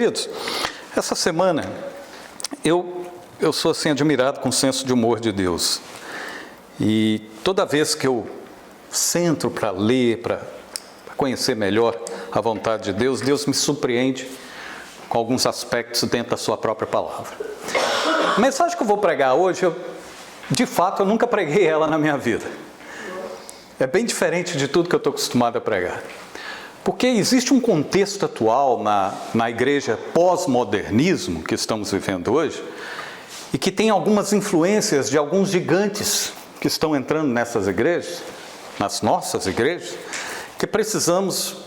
Queridos, essa semana eu sou assim admirado com o senso de humor de Deus. E toda vez que eu sento para ler, para conhecer melhor a vontade de Deus, Deus me surpreende com alguns aspectos dentro da sua própria palavra. A mensagem que eu vou pregar hoje, de fato, eu nunca preguei ela na minha vida. É bem diferente de tudo que eu estou acostumado a pregar. Porque existe um contexto atual na igreja pós-modernismo que estamos vivendo hoje, e que tem algumas influências de alguns gigantes que estão entrando nessas igrejas, nas nossas igrejas, que precisamos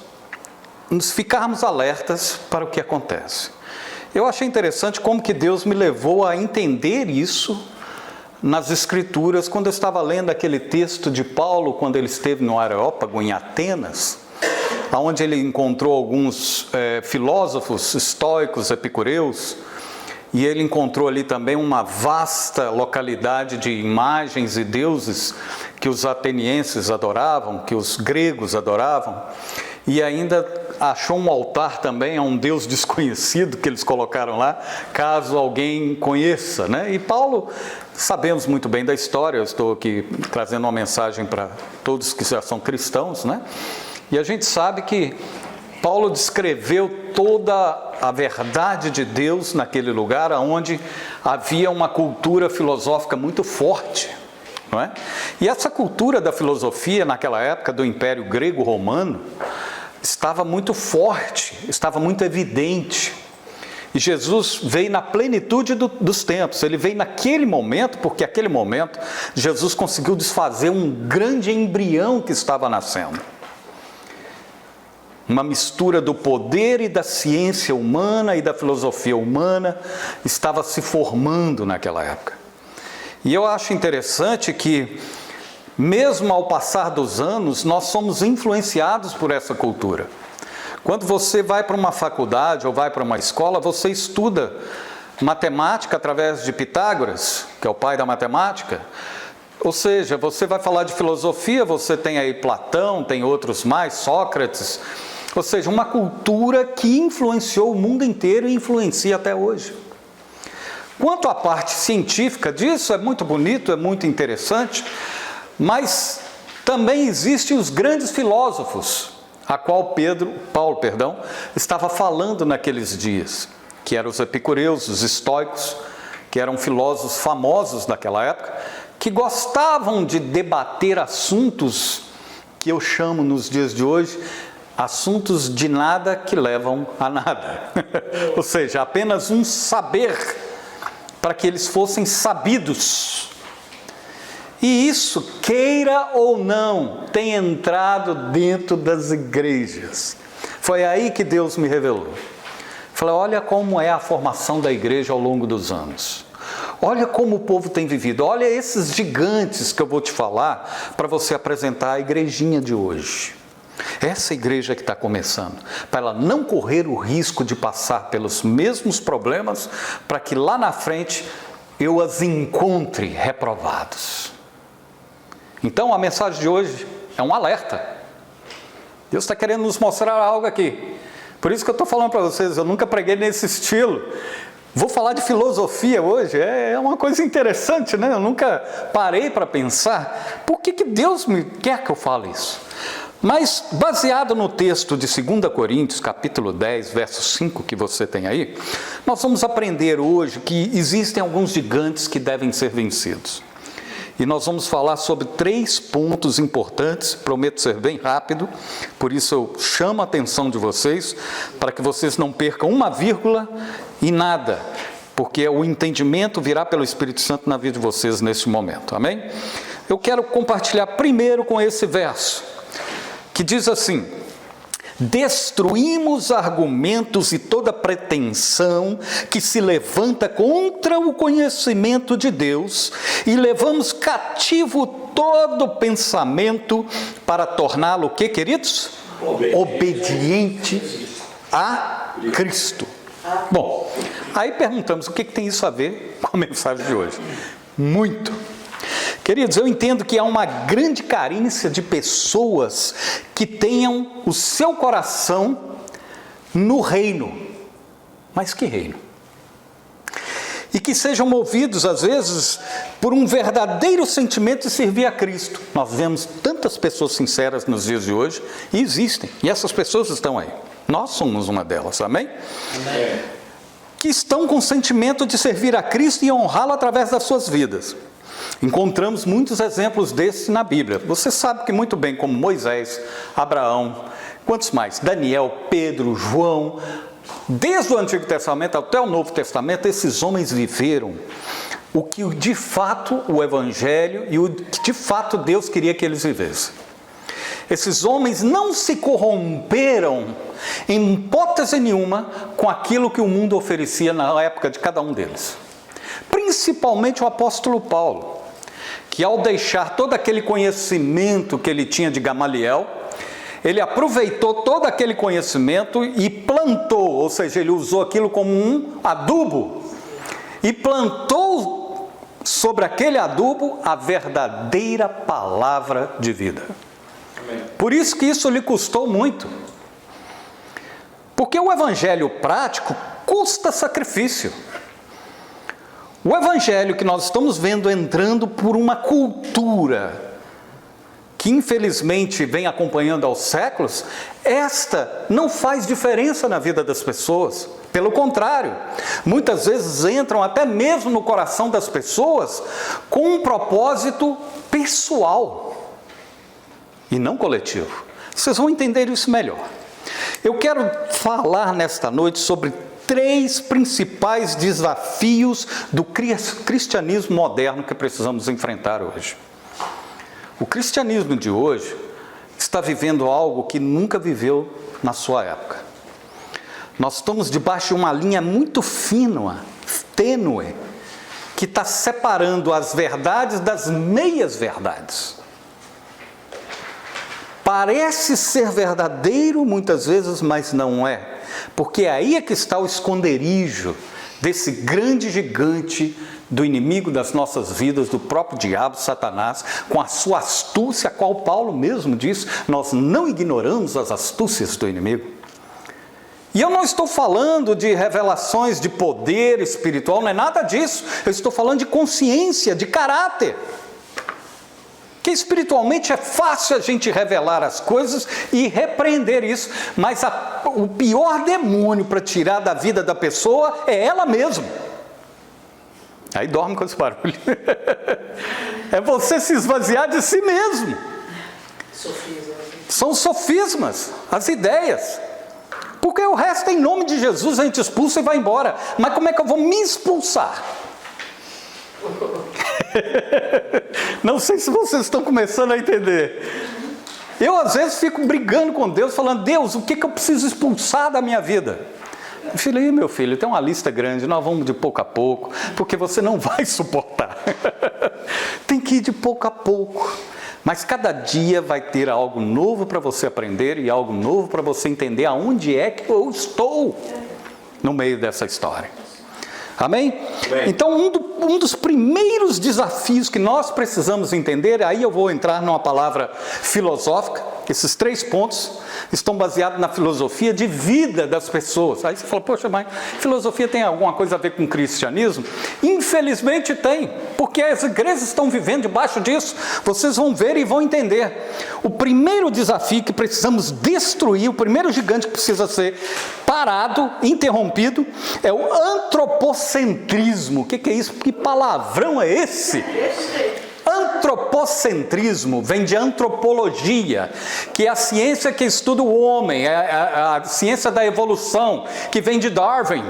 nos ficarmos alertas para o que acontece. Eu achei interessante como que Deus me levou a entender isso nas Escrituras, quando eu estava lendo aquele texto de Paulo, quando ele esteve no Areópago, em Atenas, onde ele encontrou alguns filósofos estoicos, epicureus, e ele encontrou ali também uma vasta localidade de imagens e deuses que os atenienses adoravam, que os gregos adoravam, e ainda achou um altar também a um deus desconhecido que eles colocaram lá, caso alguém conheça, né? E Paulo, sabemos muito bem da história, eu estou aqui trazendo uma mensagem para todos que já são cristãos, né? E a gente sabe que Paulo descreveu toda a verdade de Deus naquele lugar onde havia uma cultura filosófica muito forte, não é? E essa cultura da filosofia naquela época do Império Grego-Romano estava muito forte, estava muito evidente. E Jesus veio na plenitude dos tempos, ele veio naquele momento, porque naquele momento Jesus conseguiu desfazer um grande embrião que estava nascendo. Uma mistura do poder e da ciência humana e da filosofia humana estava se formando naquela época. E eu acho interessante que, mesmo ao passar dos anos, nós somos influenciados por essa cultura. Quando você vai para uma faculdade ou vai para uma escola, você estuda matemática através de Pitágoras, que é o pai da matemática. Ou seja, você vai falar de filosofia, você tem aí Platão, tem outros mais, Sócrates. Ou seja, uma cultura que influenciou o mundo inteiro e influencia até hoje. Quanto à parte científica disso, é muito bonito, é muito interessante, mas também existem os grandes filósofos, a qual Paulo estava falando naqueles dias, que eram os epicureus, os estoicos, que eram filósofos famosos daquela época, que gostavam de debater assuntos que eu chamo nos dias de hoje, assuntos de nada que levam a nada. Ou seja, apenas um saber para que eles fossem sabidos. E isso, queira ou não, tem entrado dentro das igrejas. Foi aí que Deus me revelou. Falei, olha como é a formação da igreja ao longo dos anos. Olha como o povo tem vivido. Olha esses gigantes que eu vou te falar para você apresentar a igrejinha de hoje. Essa igreja que está começando, para ela não correr o risco de passar pelos mesmos problemas, para que lá na frente eu as encontre reprovados. Então a mensagem de hoje é um alerta. Deus está querendo nos mostrar algo aqui. Por isso que eu estou falando para vocês, eu nunca preguei nesse estilo. Vou falar de filosofia hoje, é uma coisa interessante, né? Eu nunca parei para pensar, por que Deus me quer que eu fale isso? Mas, baseado no texto de 2 Coríntios, capítulo 10, verso 5, que você tem aí, nós vamos aprender hoje que existem alguns gigantes que devem ser vencidos. E nós vamos falar sobre 3 pontos importantes, prometo ser bem rápido, por isso eu chamo a atenção de vocês, para que vocês não percam uma vírgula e nada, porque o entendimento virá pelo Espírito Santo na vida de vocês nesse momento, amém? Eu quero compartilhar primeiro com esse verso, que diz assim: destruímos argumentos e toda pretensão que se levanta contra o conhecimento de Deus e levamos cativo todo pensamento para torná-lo, o que, queridos? Obediente a Cristo. Bom, aí perguntamos, o que tem isso a ver com a mensagem de hoje? Muito. Queridos, eu entendo que há uma grande carência de pessoas que tenham o seu coração no reino, Mas que reino? E que sejam movidos, às vezes, por um verdadeiro sentimento de servir a Cristo. Nós vemos tantas pessoas sinceras nos dias de hoje, e existem, e essas pessoas estão aí. Nós somos uma delas, amém? Amém. Que estão com o sentimento de servir a Cristo e honrá-lo através das suas vidas. Encontramos muitos exemplos desses na Bíblia. Você sabe que muito bem, como Moisés, Abraão, quantos mais? Daniel, Pedro, João. Desde o Antigo Testamento até o Novo Testamento, esses homens viveram o que de fato o Evangelho e o que de fato Deus queria que eles vivessem. Esses homens não se corromperam em hipótese nenhuma com aquilo que o mundo oferecia na época de cada um deles. Principalmente o apóstolo Paulo, que ao deixar todo aquele conhecimento que ele tinha de Gamaliel, ele aproveitou todo aquele conhecimento e plantou, ou seja, ele usou aquilo como um adubo, e plantou sobre aquele adubo a verdadeira palavra de vida. Amém. Por isso que isso lhe custou muito. Porque o evangelho prático custa sacrifício. O evangelho que nós estamos vendo entrando por uma cultura que infelizmente vem acompanhando aos séculos, esta não faz diferença na vida das pessoas. Pelo contrário, muitas vezes entram até mesmo no coração das pessoas com um propósito pessoal e não coletivo. Vocês vão entender isso melhor. Eu quero falar nesta noite sobre 3 principais desafios do cristianismo moderno que precisamos enfrentar hoje. O cristianismo de hoje está vivendo algo que nunca viveu na sua época. Nós estamos debaixo de uma linha muito fina, tênue, que está separando as verdades das meias-verdades. Parece ser verdadeiro muitas vezes, mas não é. Porque aí é que está o esconderijo desse grande gigante do inimigo das nossas vidas, do próprio diabo, Satanás, com a sua astúcia, a qual Paulo mesmo diz, nós não ignoramos as astúcias do inimigo. E eu não estou falando de revelações de poder espiritual, não é nada disso. Eu estou falando de consciência, de caráter. Que espiritualmente é fácil a gente revelar as coisas e repreender isso, mas o pior demônio para tirar da vida da pessoa é ela mesma. Aí dorme com esse barulho. É você se esvaziar de si mesmo. São sofismas, as ideias. Porque o resto, em nome de Jesus, a gente expulsa e vai embora. Mas como é que eu vou me expulsar? Não sei se vocês estão começando a entender. Eu às vezes fico brigando com Deus, falando, Deus, o que eu preciso expulsar da minha vida? Eu falei, meu filho, tem uma lista grande, nós vamos de pouco a pouco, porque você não vai suportar. Tem que ir de pouco a pouco. Mas cada dia vai ter algo novo para você aprender e algo novo para você entender aonde é que eu estou no meio dessa história. Amém? Bem. Então, um dos primeiros desafios que nós precisamos entender, aí eu vou entrar numa palavra filosófica, esses 3 pontos estão baseados na filosofia de vida das pessoas. Aí você fala, poxa, mas filosofia tem alguma coisa a ver com cristianismo? Infelizmente tem, porque as igrejas estão vivendo debaixo disso. Vocês vão ver e vão entender. O primeiro desafio que precisamos destruir, o primeiro gigante que precisa ser parado, interrompido, é o antropocentrismo. O que é isso? Que palavrão é esse? Antropocentrismo vem de antropologia, que é a ciência que estuda o homem, é a ciência da evolução, que vem de Darwin,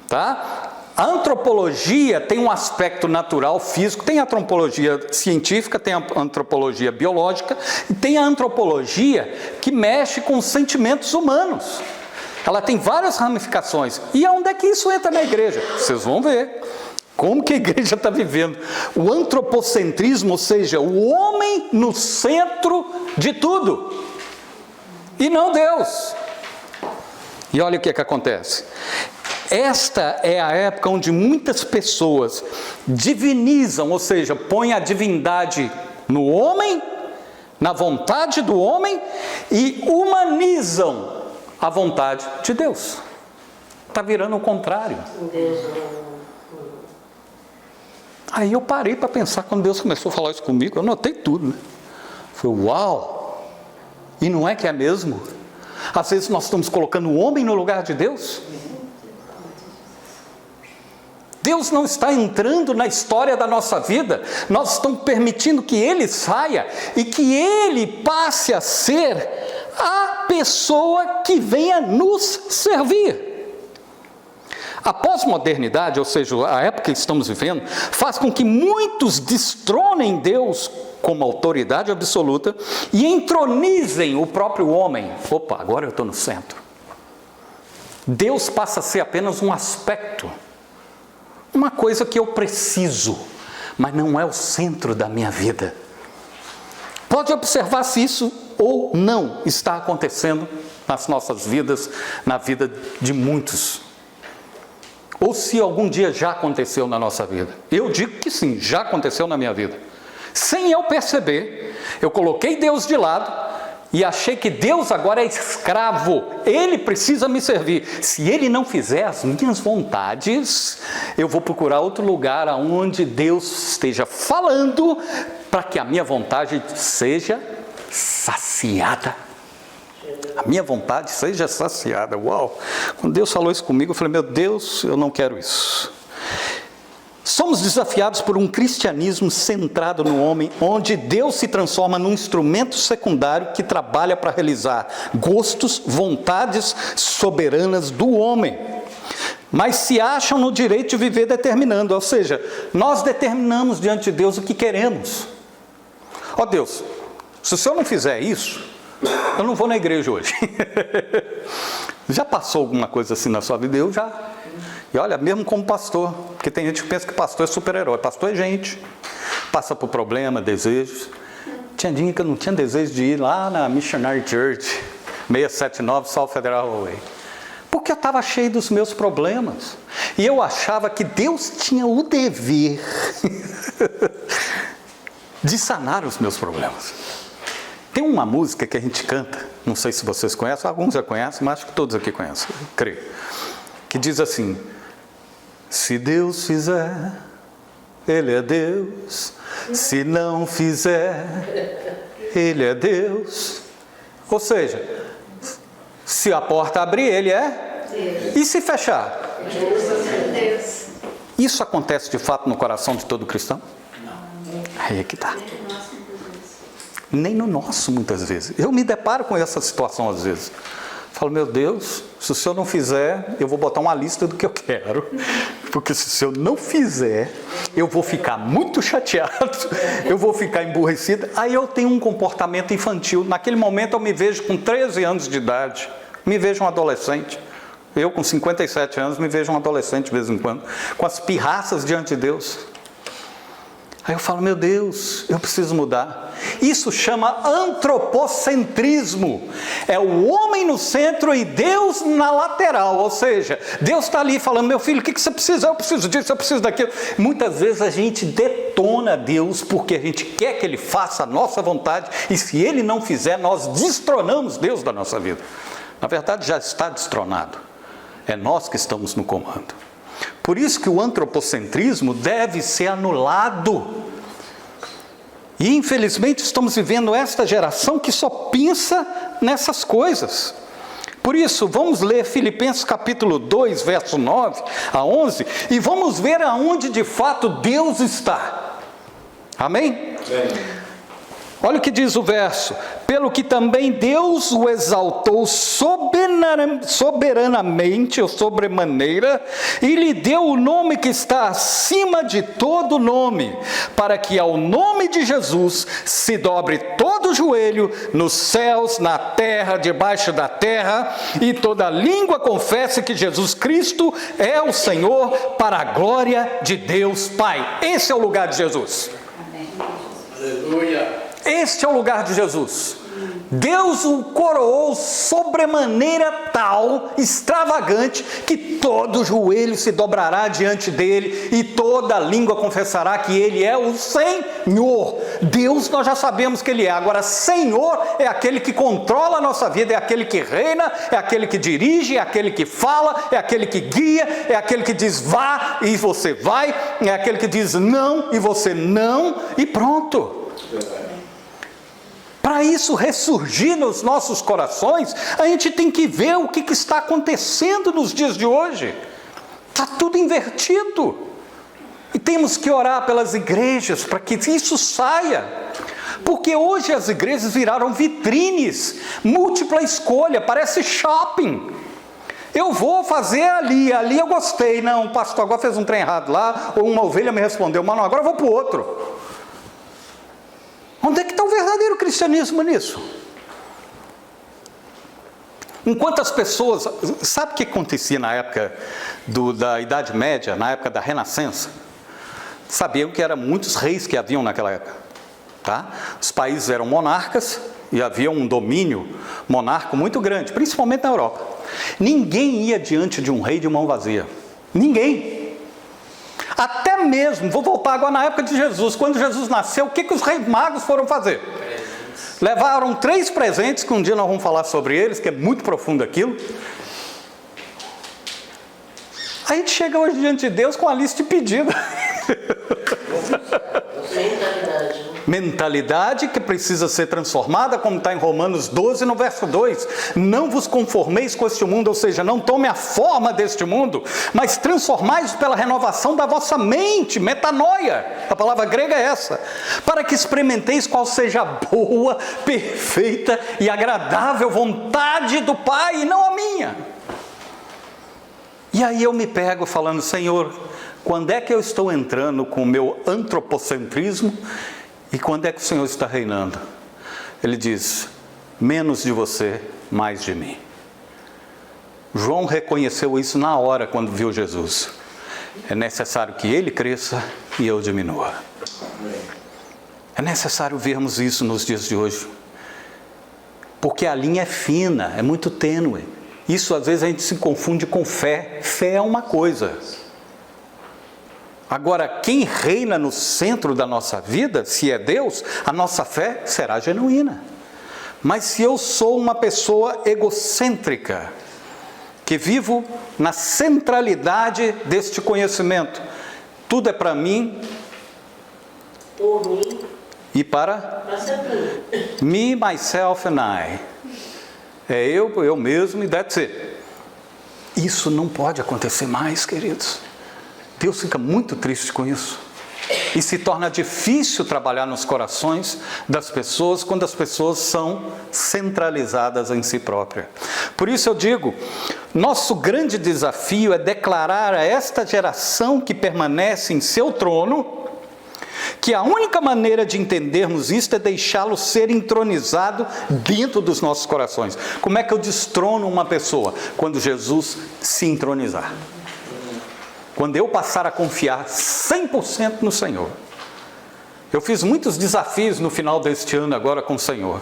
tá? A antropologia tem um aspecto natural, físico, tem a antropologia científica, tem a antropologia biológica, e tem a antropologia que mexe com os sentimentos humanos. Ela tem várias ramificações. E onde é que isso entra na igreja? Vocês vão ver. Como que a igreja está vivendo? O antropocentrismo, ou seja, o homem no centro de tudo. E não Deus. E olha o que acontece. Esta é a época onde muitas pessoas divinizam, ou seja, põem a divindade no homem, na vontade do homem, e humanizam a vontade de Deus. Está virando o contrário. Aí eu parei para pensar, quando Deus começou a falar isso comigo, eu notei tudo, né? Falei, uau! E não é que é mesmo? Às vezes nós estamos colocando o homem no lugar de Deus. Deus não está entrando na história da nossa vida, nós estamos permitindo que Ele saia e que Ele passe a ser a pessoa que venha nos servir. A pós-modernidade, ou seja, a época que estamos vivendo, faz com que muitos destronem Deus como autoridade absoluta e entronizem o próprio homem. Opa, agora eu estou no centro. Deus passa a ser apenas um aspecto, uma coisa que eu preciso, mas não é o centro da minha vida. Pode observar se isso ou não está acontecendo nas nossas vidas, na vida de muitos. Ou se algum dia já aconteceu na nossa vida. Eu digo que sim, já aconteceu na minha vida. Sem eu perceber, eu coloquei Deus de lado e achei que Deus agora é escravo. Ele precisa me servir. Se Ele não fizer as minhas vontades, eu vou procurar outro lugar onde Deus esteja falando para que a minha vontade seja saciada. A minha vontade seja saciada. Uau! Quando Deus falou isso comigo, eu falei, meu Deus, eu não quero isso. Somos desafiados por um cristianismo centrado no homem, onde Deus se transforma num instrumento secundário que trabalha para realizar gostos, vontades soberanas do homem. Mas se acham no direito de viver determinando, ou seja, nós determinamos diante de Deus o que queremos. Ó Deus, se o Senhor não fizer isso, eu não vou na igreja hoje. Já passou alguma coisa assim na sua vida? Eu já. E olha, mesmo como pastor, porque tem gente que pensa que pastor é super-herói. Pastor é gente, passa por problema, desejos. Tinha dia que eu não tinha desejo de ir lá na Missionary Church, 679 South Federal Highway, porque eu estava cheio dos meus problemas. E eu achava que Deus tinha o dever de sanar os meus problemas. Tem uma música que a gente canta, não sei se vocês conhecem, alguns já conhecem, mas acho que todos aqui conhecem, eu creio, que diz assim, se Deus fizer, Ele é Deus, se não fizer, Ele é Deus. Ou seja, se a porta abrir, Ele é Deus. E se fechar? Deus. Isso acontece de fato no coração de todo cristão? Não. Aí é que está. Nem no nosso, muitas vezes. Eu me deparo com essa situação às vezes. Falo, meu Deus, se o Senhor não fizer, eu vou botar uma lista do que eu quero. Porque se o Senhor não fizer, eu vou ficar muito chateado, eu vou ficar emburrecido. Aí eu tenho um comportamento infantil. Naquele momento eu me vejo com 13 anos de idade, me vejo um adolescente. Eu com 57 anos me vejo um adolescente de vez em quando, com as pirraças diante de Deus. Aí eu falo, meu Deus, eu preciso mudar. Isso chama antropocentrismo. É o homem no centro e Deus na lateral. Ou seja, Deus está ali falando, meu filho, o que você precisa? Eu preciso disso, eu preciso daquilo. Muitas vezes a gente detona Deus porque a gente quer que Ele faça a nossa vontade. E se Ele não fizer, nós destronamos Deus da nossa vida. Na verdade, já está destronado. É nós que estamos no comando. Por isso que o antropocentrismo deve ser anulado. E infelizmente estamos vivendo esta geração que só pensa nessas coisas. Por isso, vamos ler Filipenses capítulo 2, verso 9 a 11, e vamos ver aonde de fato Deus está. Amém? Amém. Olha o que diz o verso, pelo que também Deus o exaltou soberanamente, ou sobremaneira, e lhe deu o nome que está acima de todo nome, para que ao nome de Jesus se dobre todo o joelho, nos céus, na terra, debaixo da terra, e toda língua confesse que Jesus Cristo é o Senhor, para a glória de Deus Pai. Esse é o lugar de Jesus. Amém. Aleluia. Este é o lugar de Jesus. Deus o coroou sobremaneira tal, extravagante, que todo joelho se dobrará diante dele e toda língua confessará que ele é o Senhor. Deus nós já sabemos que ele é. Agora, Senhor é aquele que controla a nossa vida, é aquele que reina, é aquele que dirige, é aquele que fala, é aquele que guia, é aquele que diz vá e você vai, é aquele que diz não e você não, e pronto. Para isso ressurgir nos nossos corações, a gente tem que ver o que está acontecendo nos dias de hoje. Está tudo invertido. E temos que orar pelas igrejas para que isso saia. Porque hoje as igrejas viraram vitrines, múltipla escolha, parece shopping. Eu vou fazer ali eu gostei. Não, o pastor agora fez um trem errado lá, ou uma ovelha me respondeu, mas não, agora eu vou para o outro. Onde é que está o verdadeiro cristianismo nisso? Enquanto as pessoas... Sabe o que acontecia na época da Idade Média, na época da Renascença? Sabiam que eram muitos reis que haviam naquela época. Tá? Os países eram monarcas e havia um domínio monárquico muito grande, principalmente na Europa. Ninguém ia diante de um rei de mão vazia. Ninguém. Até mesmo, vou voltar agora na época de Jesus, quando Jesus nasceu, o que os reis magos foram fazer? Levaram 3 presentes, que um dia nós vamos falar sobre eles, que é muito profundo aquilo. Aí a gente chega hoje diante de Deus com a lista de pedidos. Mentalidade que precisa ser transformada, como está em Romanos 12, no verso 2. Não vos conformeis com este mundo, ou seja, não tome a forma deste mundo, mas transformai-vos pela renovação da vossa mente, metanoia, a palavra grega é essa, para que experimenteis qual seja a boa, perfeita e agradável vontade do Pai, e não a minha. E aí eu me pego falando, Senhor, quando é que eu estou entrando com o meu antropocentrismo e quando é que o Senhor está reinando? Ele diz, menos de você, mais de mim. João reconheceu isso na hora quando viu Jesus. É necessário que ele cresça e eu diminua. É necessário vermos isso nos dias de hoje. Porque a linha é fina, é muito tênue. Isso às vezes a gente se confunde com fé. Fé é uma coisa. Agora, quem reina no centro da nossa vida, se é Deus, a nossa fé será genuína. Mas se eu sou uma pessoa egocêntrica, que vivo na centralidade deste conhecimento, tudo é para mim, por mim, e para me, myself and I. É eu mesmo e that's it. Isso não pode acontecer mais, queridos. Deus fica muito triste com isso. E se torna difícil trabalhar nos corações das pessoas quando as pessoas são centralizadas em si próprias. Por isso eu digo, nosso grande desafio é declarar a esta geração que permanece em seu trono, que a única maneira de entendermos isto é deixá-lo ser entronizado dentro dos nossos corações. Como é que eu destrono uma pessoa? Quando Jesus se entronizar. Quando eu passar a confiar 100% no Senhor. Eu fiz muitos desafios no final deste ano agora com o Senhor.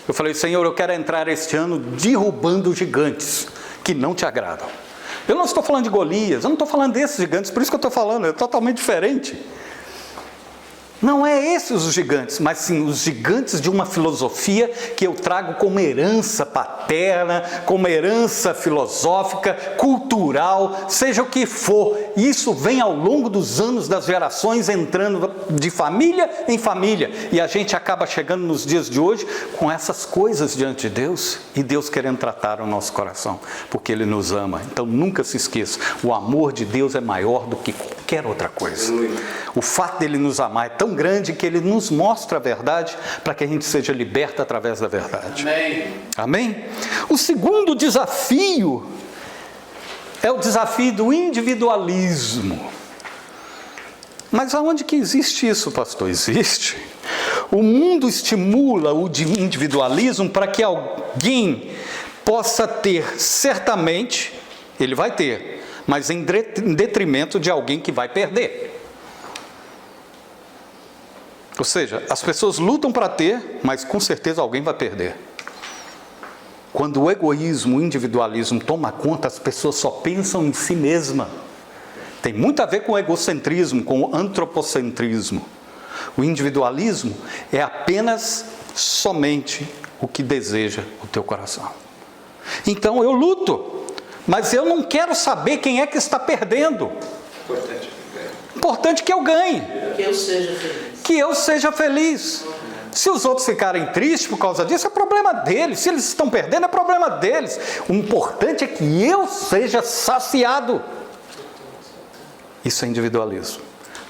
Eu falei, Senhor, eu quero entrar este ano derrubando gigantes que não te agradam. Eu não estou falando de Golias, eu não estou falando desses gigantes, por isso que eu estou falando, é totalmente diferente. Não é esses os gigantes, mas sim os gigantes de uma filosofia que eu trago como herança paterna, como herança filosófica, cultural, seja o que for. Isso vem ao longo dos anos, das gerações, entrando de família em família. E a gente acaba chegando nos dias de hoje com essas coisas diante de Deus, e Deus querendo tratar o nosso coração, porque Ele nos ama. Então nunca se esqueça, o amor de Deus é maior do que qualquer outra coisa. O fato dele nos amar é tão grande que ele nos mostra a verdade para que a gente seja liberto através da verdade. Amém. Amém? O segundo desafio é o desafio do individualismo. Mas aonde que existe isso, pastor? Existe. O mundo estimula o individualismo para que alguém possa ter, certamente, ele vai ter, mas em detrimento de alguém que vai perder. Ou seja, as pessoas lutam para ter, mas com certeza alguém vai perder. quando o egoísmo, o individualismo toma conta, as pessoas só pensam em si mesma. Tem muito a ver com o egocentrismo, com o antropocentrismo. O individualismo é apenas somente o que deseja o teu coração. Então eu luto, mas eu não quero saber quem é que está perdendo. Importante que eu ganhe. Que eu seja feliz. Que eu seja feliz. Se os outros ficarem tristes por causa disso, é problema deles. Se eles estão perdendo, é problema deles. O importante é que eu seja saciado. Isso é individualismo.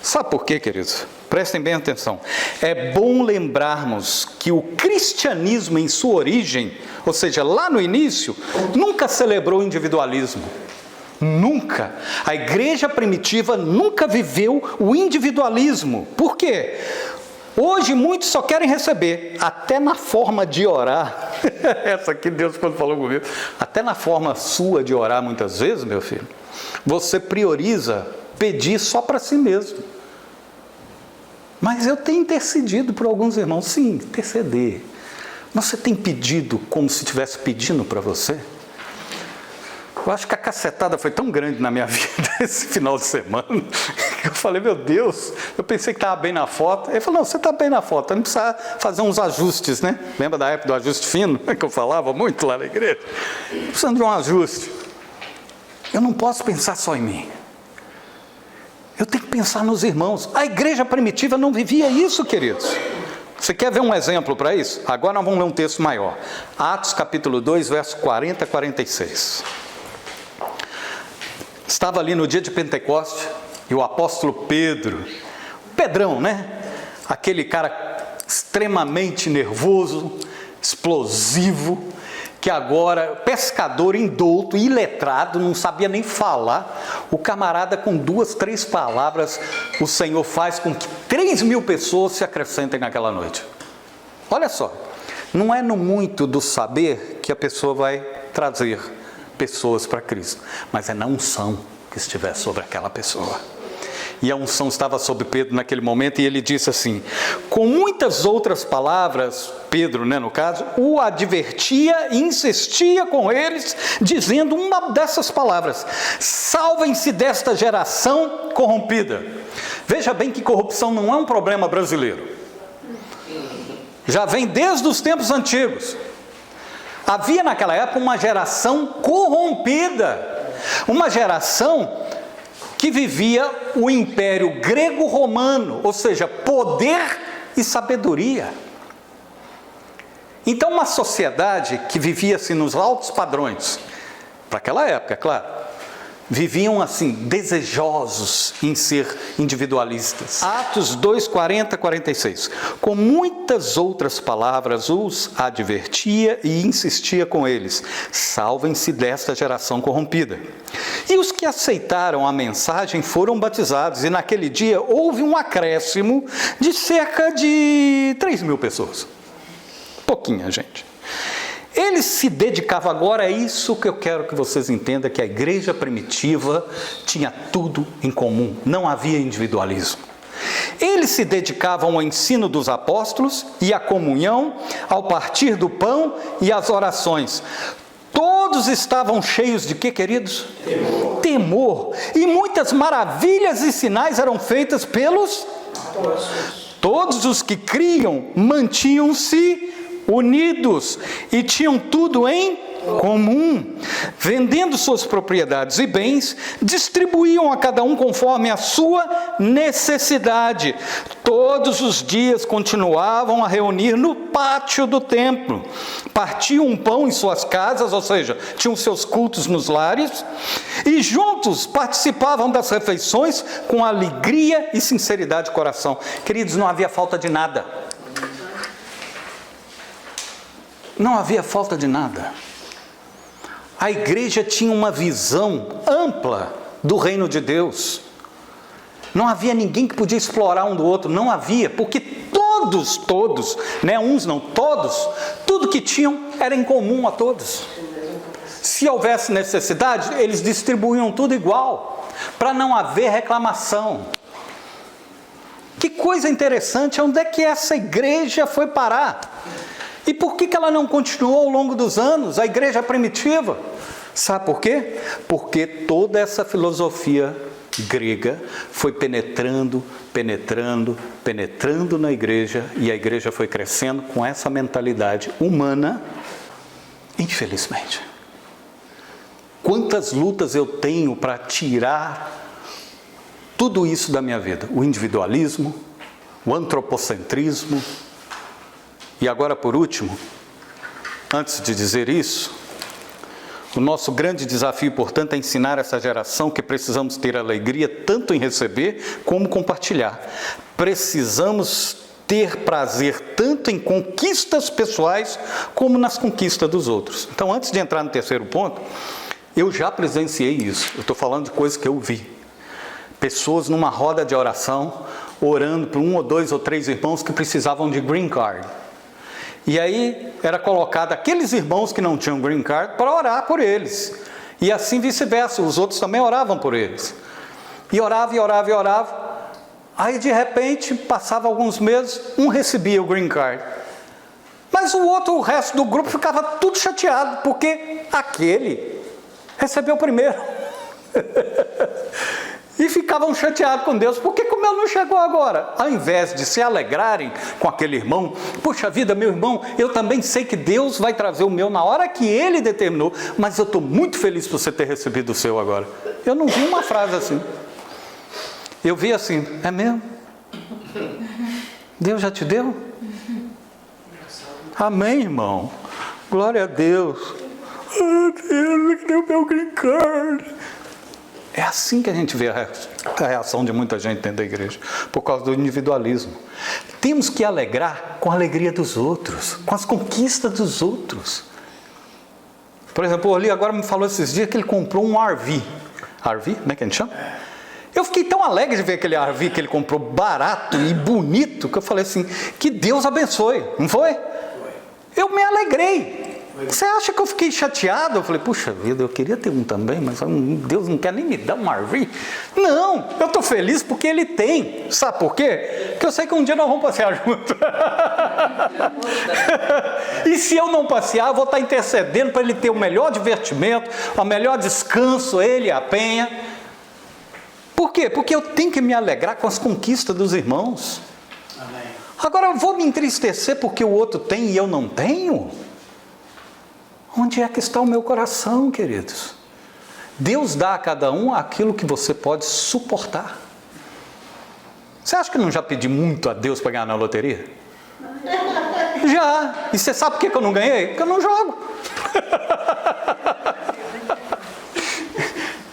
Sabe por quê, queridos? Prestem bem atenção. É bom lembrarmos que o cristianismo em sua origem, ou seja, lá no início, nunca celebrou o individualismo. Nunca. A igreja primitiva nunca viveu o individualismo. Por quê? Hoje muitos só querem receber, até na forma de orar. Essa aqui Deus quando falou comigo. Até na forma sua de orar muitas vezes, meu filho, você prioriza pedir só para si mesmo. Mas eu tenho intercedido por alguns irmãos. Sim, interceder. Você tem pedido como se estivesse pedindo para você? Eu acho que a cacetada foi tão grande na minha vida esse final de semana, que eu falei, meu Deus, eu pensei que estava bem na foto. Ele falou, não, você está bem na foto, não precisa fazer uns ajustes, né? Lembra da época do ajuste fino, que eu falava muito lá na igreja? Precisando de um ajuste. Eu não posso pensar só em mim. Eu tenho que pensar nos irmãos. A igreja primitiva não vivia isso, queridos. Você quer ver um exemplo para isso? Agora nós vamos ler um texto maior. Atos capítulo 2, verso 40 a 46. Estava ali no dia de Pentecoste e o apóstolo Pedro, Pedrão, né? Aquele cara extremamente nervoso, explosivo, que agora, pescador indouto, iletrado, não sabia nem falar. O camarada com 2, 3 palavras, o Senhor faz com que 3.000 pessoas se acrescentem naquela noite. Olha só, não é no muito do saber que a pessoa vai trazer pessoas para Cristo, mas é na unção que estiver sobre aquela pessoa. E a unção estava sobre Pedro naquele momento, e ele disse assim, com muitas outras palavras, Pedro, né, no caso, o advertia e insistia com eles, dizendo uma dessas palavras, salvem-se desta geração corrompida. Veja bem que corrupção não é um problema brasileiro, já vem desde os tempos antigos. Havia naquela época uma geração corrompida, uma geração que vivia o império grego-romano, ou seja, poder e sabedoria. Então uma sociedade que vivia assim nos altos padrões, para aquela época, é claro, viviam assim, desejosos em ser individualistas. Atos 2, 40, 46. Com muitas outras palavras os advertia e insistia com eles, salvem-se desta geração corrompida. E os que aceitaram a mensagem foram batizados, e naquele dia houve um acréscimo de cerca de 3.000 pessoas. Pouquinha gente. Ele se dedicava agora a isso que eu quero que vocês entendam, que a igreja primitiva tinha tudo em comum, não havia individualismo. Eles se dedicavam ao ensino dos apóstolos e à comunhão, ao partir do pão e às orações. Todos estavam cheios de quê, queridos? Temor. E muitas maravilhas e sinais eram feitas pelos apóstolos. Todos os que criam mantinham-se unidos e tinham tudo em comum, vendendo suas propriedades e bens, distribuíam a cada um conforme a sua necessidade. Todos os dias continuavam a reunir no pátio do templo, partiam um pão em suas casas, ou seja, tinham seus cultos nos lares, e juntos participavam das refeições com alegria e sinceridade de coração. Queridos, não havia falta de nada. Não havia falta de nada. A igreja tinha uma visão ampla do reino de Deus. Não havia ninguém que podia explorar um do outro, não havia, porque todos, né, uns não, todos, tudo que tinham era em comum a todos. Se houvesse necessidade, eles distribuíam tudo igual, para não haver reclamação. Que coisa interessante, onde é que essa igreja foi parar? E por que ela não continuou ao longo dos anos, a igreja primitiva? Sabe por quê? Porque toda essa filosofia grega foi penetrando na igreja, e a igreja foi crescendo com essa mentalidade humana, infelizmente. Quantas lutas eu tenho para tirar tudo isso da minha vida? O individualismo, o antropocentrismo. E agora, por último, antes de dizer isso, o nosso grande desafio, portanto, é ensinar essa geração que precisamos ter alegria tanto em receber como compartilhar. Precisamos ter prazer tanto em conquistas pessoais como nas conquistas dos outros. Então, antes de entrar no terceiro ponto, eu já presenciei isso. Eu estou falando de coisas que eu vi. Pessoas numa roda de oração, orando por 1 ou 2 ou 3 irmãos que precisavam de green card. E aí era colocado aqueles irmãos que não tinham green card para orar por eles. E assim vice-versa, os outros também oravam por eles. E orava, e orava, e orava. Aí de repente, passava alguns meses, um recebia o green card. Mas o resto do grupo ficava tudo chateado, porque aquele recebeu primeiro. E ficavam chateados com Deus. Por que o meu não chegou agora? Ao invés de se alegrarem com aquele irmão, puxa vida, meu irmão, eu também sei que Deus vai trazer o meu na hora que Ele determinou, mas eu estou muito feliz por você ter recebido o seu agora. Eu não vi uma frase assim. Eu vi assim, é mesmo? Deus já te deu? Amém, irmão. Glória a Deus. Oh, Deus, deu meu green card. É assim que a gente vê a reação de muita gente dentro da igreja, por causa do individualismo. Temos que alegrar com a alegria dos outros, com as conquistas dos outros. Por exemplo, o Orly agora me falou esses dias que ele comprou um RV. RV, né, que a gente chama? Eu fiquei tão alegre de ver aquele RV que ele comprou barato e bonito, que eu falei assim, que Deus abençoe, não foi? Eu me alegrei. Você acha que eu fiquei chateado? Eu falei, puxa vida, eu queria ter um também, mas Deus não quer nem me dar um RV. Não, eu estou feliz porque Ele tem. Sabe por quê? Porque eu sei que um dia nós vamos passear juntos. E se eu não passear, eu vou estar intercedendo para Ele ter o melhor divertimento, o melhor descanso, Ele e a Penha. Por quê? Porque eu tenho que me alegrar com as conquistas dos irmãos. Amém. Agora eu vou me entristecer porque o outro tem e eu não tenho? Onde é que está o meu coração, queridos? Deus dá a cada um aquilo que você pode suportar. Você acha que eu não já pedi muito a Deus para ganhar na loteria? Já. E você sabe por que eu não ganhei? Porque eu não jogo.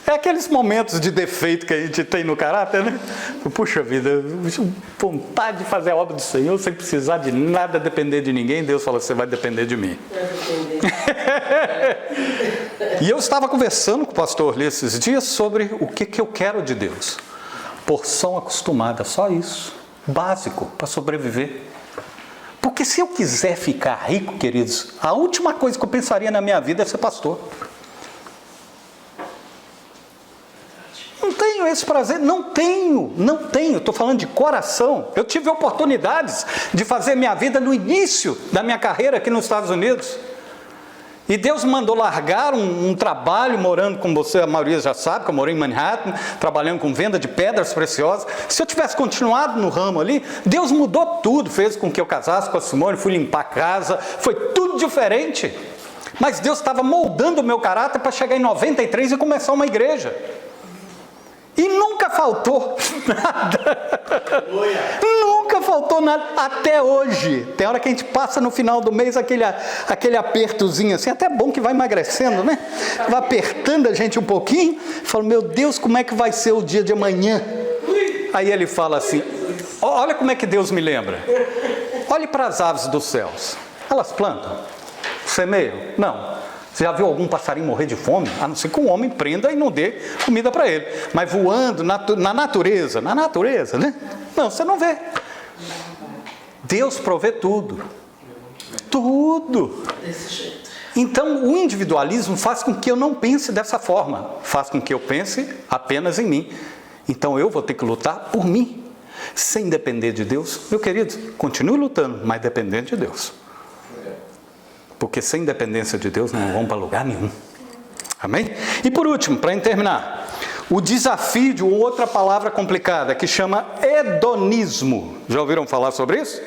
É aqueles momentos de defeito que a gente tem no caráter, né? Puxa vida, vontade de fazer a obra do Senhor sem precisar de nada, depender de ninguém. Deus fala, você vai depender de mim. E eu estava conversando com o pastor Orly esses dias sobre o que eu quero de Deus. Porção acostumada, só isso. Básico para sobreviver. Porque se eu quiser ficar rico, queridos, a última coisa que eu pensaria na minha vida é ser pastor. Não tenho esse prazer, não tenho, estou falando de coração. Eu tive oportunidades de fazer minha vida no início da minha carreira aqui nos Estados Unidos. E Deus me mandou largar um trabalho morando com você, a maioria já sabe, que eu morei em Manhattan, trabalhando com venda de pedras preciosas. Se eu tivesse continuado no ramo ali, Deus mudou tudo, fez com que eu casasse com a Simone, fui limpar a casa, foi tudo diferente. Mas Deus estava moldando o meu caráter para chegar em 93 e começar uma igreja. E nunca faltou nada. Nunca faltou nada até hoje. Tem hora que a gente passa no final do mês aquele apertozinho assim, até bom que vai emagrecendo, né? Vai apertando a gente um pouquinho. Fala, meu Deus, como é que vai ser o dia de amanhã? Aí ele fala assim, olha como é que Deus me lembra. Olhe para as aves dos céus. Elas plantam? Semeiam? Não. Você já viu algum passarinho morrer de fome? A não ser que um homem prenda e não dê comida para ele. Mas voando na natureza, né? Não, você não vê. Deus provê tudo. Tudo. Então, o individualismo faz com que eu não pense dessa forma. Faz com que eu pense apenas em mim. Então, eu vou ter que lutar por mim. Sem depender de Deus. Meu querido, continue lutando, mas dependendo de Deus. Porque sem dependência de Deus não vão para lugar nenhum. Amém? E por último, para terminar, o desafio de outra palavra complicada que chama hedonismo. Já ouviram falar sobre isso?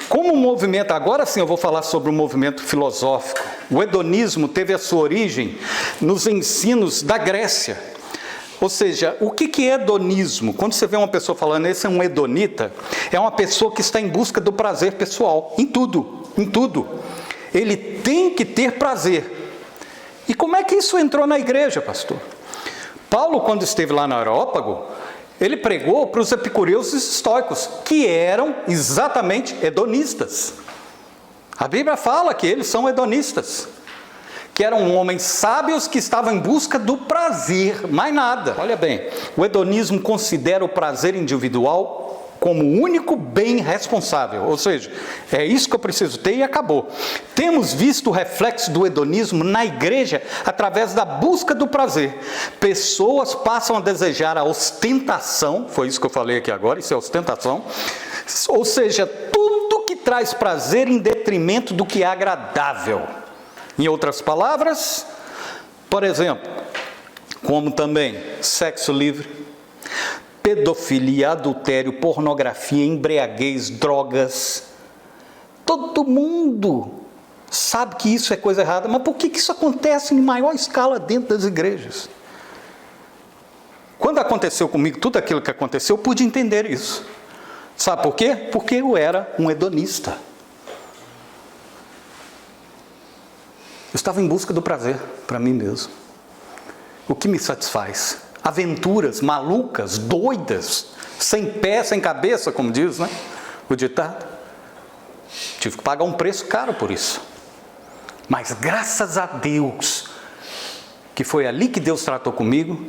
Como um movimento, agora sim eu vou falar sobre um movimento filosófico. O hedonismo teve a sua origem nos ensinos da Grécia. Ou seja, o que é hedonismo? Quando você vê uma pessoa falando, esse é um hedonita, é uma pessoa que está em busca do prazer pessoal, em tudo, em tudo. Ele tem que ter prazer. E como é que isso entrou na igreja, pastor? Paulo, quando esteve lá no Areópago, ele pregou para os epicureus e estoicos, que eram exatamente hedonistas. A Bíblia fala que eles são hedonistas, que eram homens sábios que estavam em busca do prazer, mais nada. Olha bem, o hedonismo considera o prazer individual como o único bem responsável, ou seja, é isso que eu preciso ter e acabou. Temos visto o reflexo do hedonismo na igreja através da busca do prazer. Pessoas passam a desejar a ostentação, foi isso que eu falei aqui agora, isso é ostentação, ou seja, tudo que traz prazer em detrimento do que é agradável. Em outras palavras, por exemplo, como também sexo livre, pedofilia, adultério, pornografia, embriaguez, drogas. Todo mundo sabe que isso é coisa errada, mas por que isso acontece em maior escala dentro das igrejas? Quando aconteceu comigo tudo aquilo que aconteceu, eu pude entender isso. Sabe por quê? Porque eu era um hedonista. Eu estava em busca do prazer para mim mesmo. O que me satisfaz? Aventuras malucas, doidas, sem pé, sem cabeça, como diz, né? O ditado. Tive que pagar um preço caro por isso. Mas graças a Deus, que foi ali que Deus tratou comigo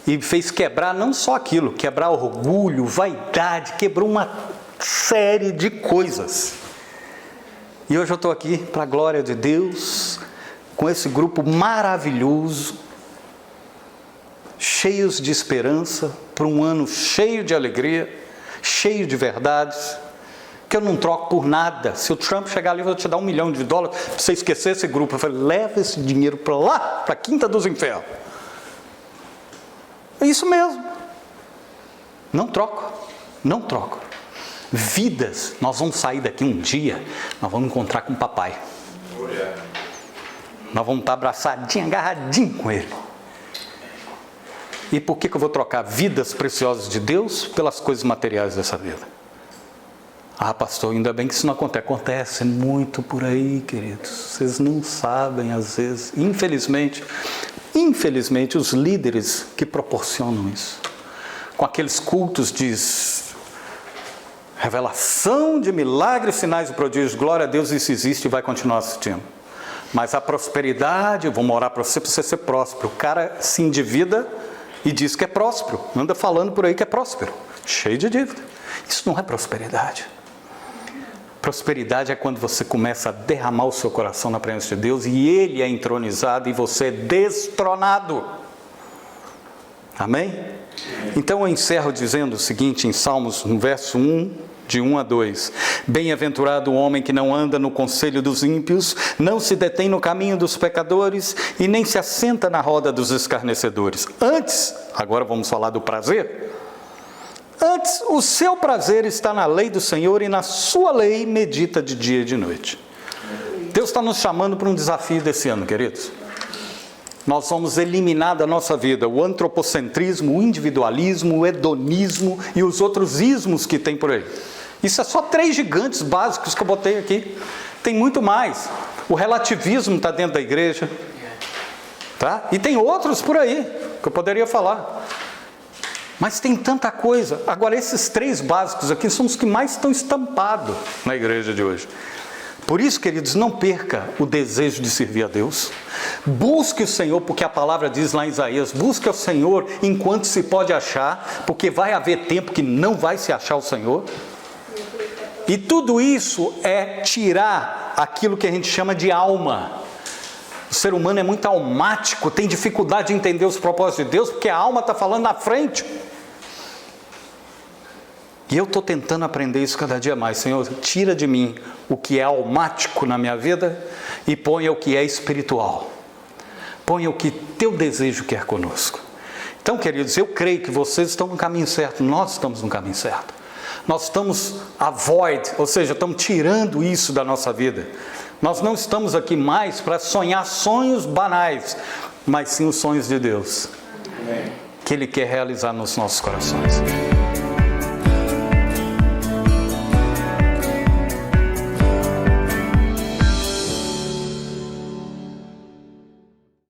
e fez quebrar não só aquilo, quebrar orgulho, vaidade, quebrou uma série de coisas. E hoje eu estou aqui, para a glória de Deus, com esse grupo maravilhoso, cheios de esperança, para um ano cheio de alegria, cheio de verdades, que eu não troco por nada. Se o Trump chegar ali, eu vou te dar $1 milhão para você esquecer esse grupo. Eu falei, leva esse dinheiro para lá, para a quinta dos infernos. É isso mesmo. Não troco, não troco. Vidas, nós vamos sair daqui um dia, nós vamos encontrar com o papai. Nós vamos estar abraçadinhos, agarradinhos com ele. E por que eu vou trocar vidas preciosas de Deus pelas coisas materiais dessa vida? Ah, pastor, ainda bem que isso não acontece. Acontece muito por aí, queridos. Vocês não sabem, às vezes, infelizmente, os líderes que proporcionam isso. Com aqueles cultos de revelação de milagres, sinais e prodígios. Glória a Deus, isso existe e vai continuar assistindo. Mas a prosperidade, eu vou morar para você ser próspero. O cara se endivida e diz que é próspero, anda falando por aí que é próspero, cheio de dívida. Isso não é prosperidade. Prosperidade é quando você começa a derramar o seu coração na presença de Deus e Ele é entronizado e você é destronado. Amém? Então eu encerro dizendo o seguinte em Salmos, no verso 1, de 1 a 2. Bem-aventurado o homem que não anda no conselho dos ímpios, não se detém no caminho dos pecadores e nem se assenta na roda dos escarnecedores. Antes, agora vamos falar do prazer. Antes, o seu prazer está na lei do Senhor e na sua lei medita de dia e de noite. Deus está nos chamando para um desafio desse ano, queridos. Nós vamos eliminar da nossa vida o antropocentrismo, o individualismo, o hedonismo e os outros ismos que tem por aí. Isso é só 3 gigantes básicos que eu botei aqui. Tem muito mais. O relativismo está dentro da igreja. Tá? E tem outros por aí que eu poderia falar. Mas tem tanta coisa. Agora, esses 3 básicos aqui são os que mais estão estampados na igreja de hoje. Por isso, queridos, não perca o desejo de servir a Deus. Busque o Senhor, porque a palavra diz lá em Isaías, busque o Senhor enquanto se pode achar, porque vai haver tempo que não vai se achar o Senhor. E tudo isso é tirar aquilo que a gente chama de alma. O ser humano é muito almático, tem dificuldade de entender os propósitos de Deus, porque a alma está falando na frente. E eu estou tentando aprender isso cada dia mais. Senhor, tira de mim o que é almático na minha vida e ponha o que é espiritual. Ponha o que teu desejo quer conosco. Então, queridos, eu creio que vocês estão no caminho certo, nós estamos no caminho certo. Nós estamos avoid, ou seja, estamos tirando isso da nossa vida. Nós não estamos aqui mais para sonhar sonhos banais, mas sim os sonhos de Deus, que Ele quer realizar nos nossos corações.